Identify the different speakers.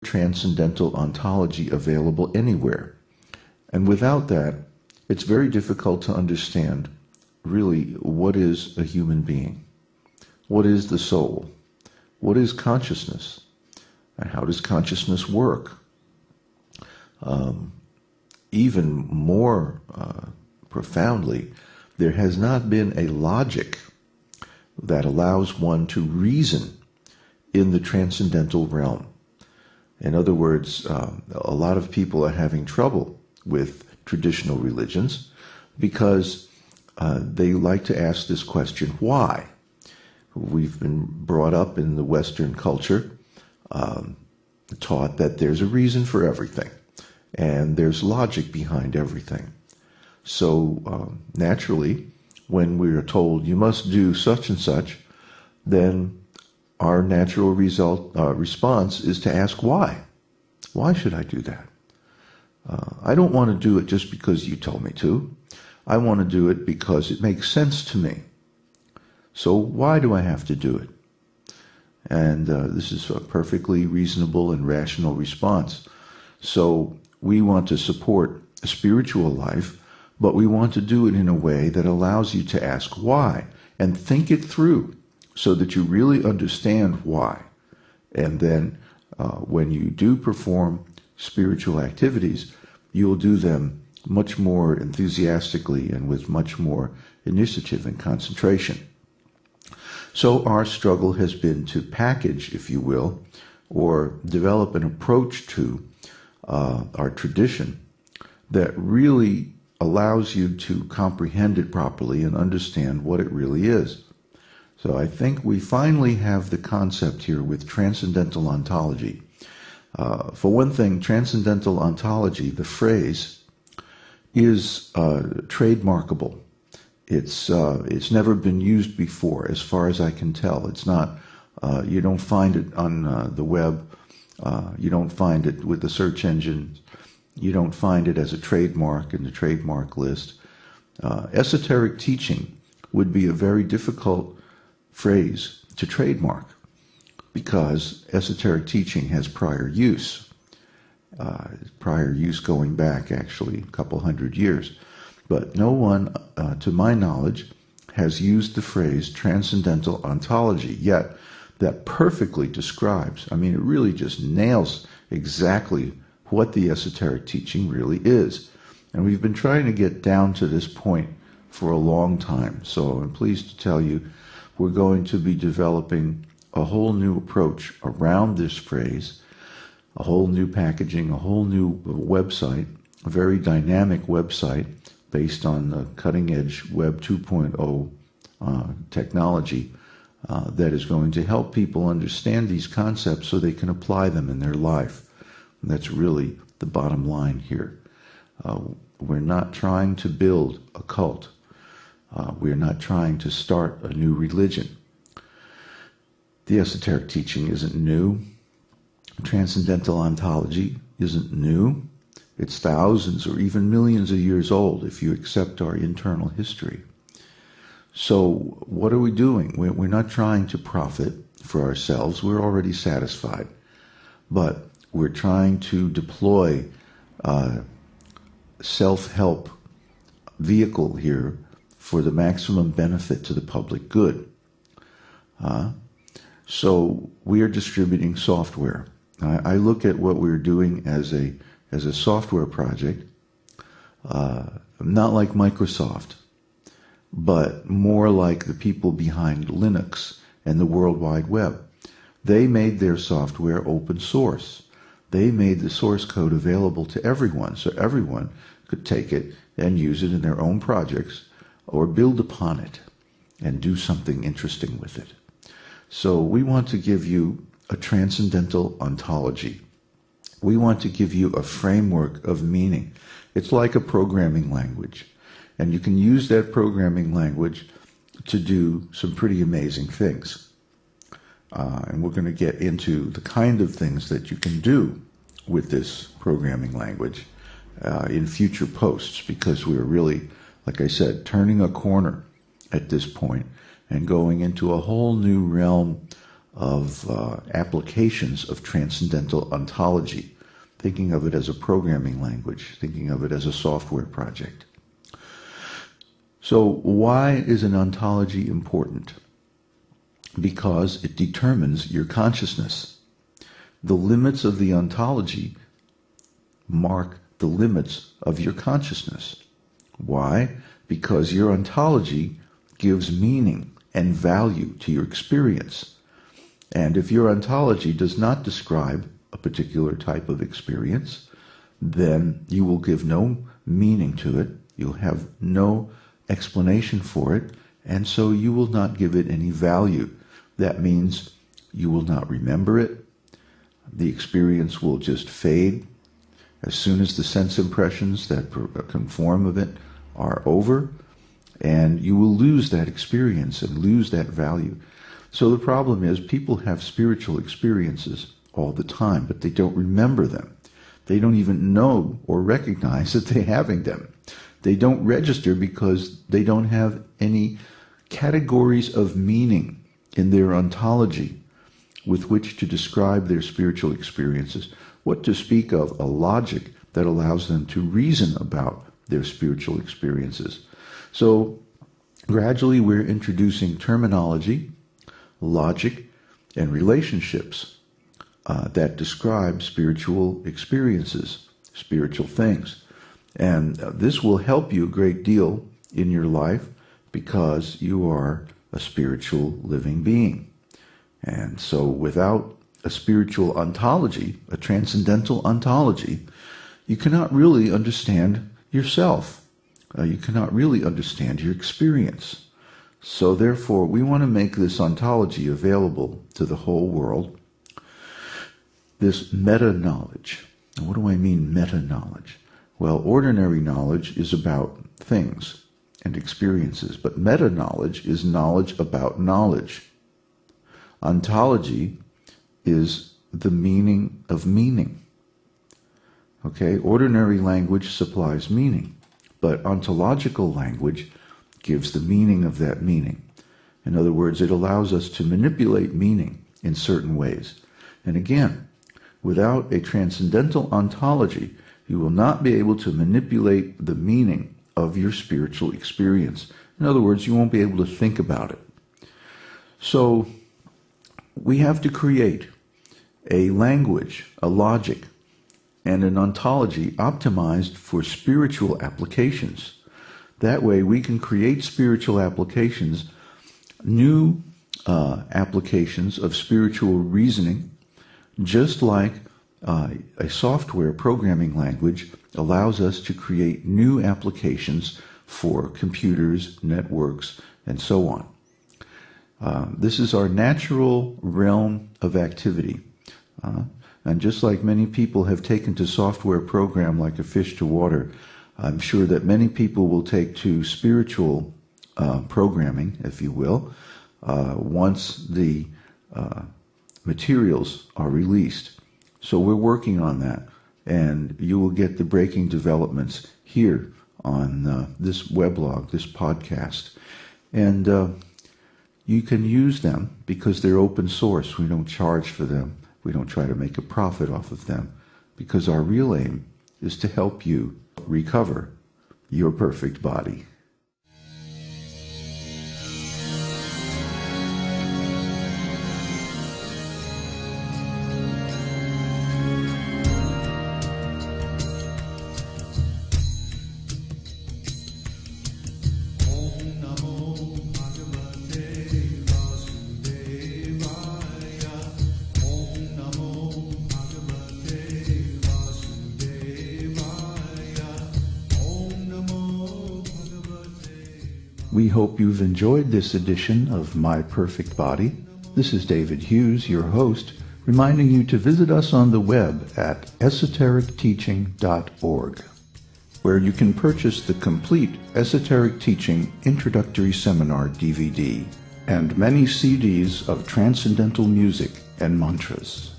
Speaker 1: Transcendental Ontology available anywhere. And without that, it's very difficult to understand really what is a human being, what is the soul, what is consciousness, and how does consciousness work. Even more profoundly, there has not been a logic that allows one to reason in the transcendental realm. In other words, a lot of people are having trouble with traditional religions because they like to ask this question, why? We've been brought up in the Western culture, taught that there's a reason for everything, and there's logic behind everything. So naturally, when we are told you must do such and such, then our natural response is to ask why. Why should I do that? I don't want to do it just because you told me to. I want to do it because it makes sense to me. So why do I have to do it? And this is a perfectly reasonable and rational response. So we want to support a spiritual life, but we want to do it in a way that allows you to ask why and think it through so that you really understand why. And then when you do perform spiritual activities, you'll do them much more enthusiastically and with much more initiative and concentration. So our struggle has been to package, if you will, or develop an approach to our tradition that really allows you to comprehend it properly and understand what it really is. So I think we finally have the concept here with Transcendental Ontology. For one thing, Transcendental Ontology, the phrase, is trademarkable. It's never been used before, as far as I can tell. It's not. You don't find it on the web. You don't find it with the search engines. You don't find it as a trademark in the trademark list. Esoteric teaching would be a very difficult phrase to trademark because esoteric teaching has prior use going back actually a couple hundred years. But no one, to my knowledge, has used the phrase Transcendental Ontology, yet that perfectly describes, I mean, it really just nails exactly what the esoteric teaching really is. And we've been trying to get down to this point for a long time. So I'm pleased to tell you we're going to be developing a whole new approach around this phrase, a whole new packaging, a whole new website, a very dynamic website based on the cutting-edge Web 2.0 technology that is going to help people understand these concepts so they can apply them in their life. And that's really the bottom line here. We're not trying to build a cult. We're not trying to start a new religion. The esoteric teaching isn't new. Transcendental ontology isn't new. It's thousands or even millions of years old if you accept our internal history. So what are we doing? We're not trying to profit for ourselves. We're already satisfied. But we're trying to deploy self-help vehicle here for the maximum benefit to the public good. So we are distributing software. I look at what we're doing as a software project, not like Microsoft, but more like the people behind Linux and the World Wide Web. They made their software open source. They made the source code available to everyone, so everyone could take it and use it in their own projects or build upon it and do something interesting with it. So we want to give you a transcendental ontology. We want to give you a framework of meaning. It's like a programming language. And you can use that programming language to do some pretty amazing things. And we're going to get into the kind of things that you can do with this programming language in future posts, because we're really, like I said, turning a corner at this point and going into a whole new realm of applications of transcendental ontology, thinking of it as a programming language, thinking of it as a software project. So why is an ontology important? Because it determines your consciousness. The limits of the ontology mark the limits of your consciousness. Why? Because your ontology gives meaning and value to your experience. And if your ontology does not describe a particular type of experience, then you will give no meaning to it, you'll have no explanation for it, and so you will not give it any value. That means you will not remember it, the experience will just fade. As soon as the sense impressions that conform of it are over, and you will lose that experience and lose that value. So the problem is people have spiritual experiences all the time, but they don't remember them. They don't even know or recognize that they're having them. They don't register because they don't have any categories of meaning in their ontology with which to describe their spiritual experiences. What to speak of a logic that allows them to reason about their spiritual experiences. So gradually we're introducing terminology, logic, and relationships that describe spiritual experiences, spiritual things. And this will help you a great deal in your life because you are a spiritual living being. And so without a spiritual ontology, a transcendental ontology, you cannot really understand yourself. You cannot really understand your experience. So therefore, we want to make this ontology available to the whole world. This meta-knowledge. What do I mean meta-knowledge? Well, ordinary knowledge is about things and experiences, but meta-knowledge is knowledge about knowledge. Ontology is the meaning of meaning. Okay, ordinary language supplies meaning, but ontological language gives the meaning of that meaning. In other words, it allows us to manipulate meaning in certain ways. And again, without a transcendental ontology, you will not be able to manipulate the meaning of your spiritual experience. In other words, you won't be able to think about it. So we have to create a language, a logic, and an ontology optimized for spiritual applications. That way we can create spiritual applications, new applications of spiritual reasoning, just like a software programming language allows us to create new applications for computers, networks, and so on. This is our natural realm of activity. And just like many people have taken to software program like a fish to water, I'm sure that many people will take to spiritual programming, if you will, once the materials are released. So we're working on that, and you will get the breaking developments here on this weblog, this podcast. And you can use them because they're open source. We don't charge for them. We don't try to make a profit off of them, because our real aim is to help you recover your perfect body. We hope you've enjoyed this edition of My Perfect Body. This is David Hughes, your host, reminding you to visit us on the web at esotericteaching.org, where you can purchase the complete Esoteric Teaching Introductory Seminar DVD and many CDs of transcendental music and mantras.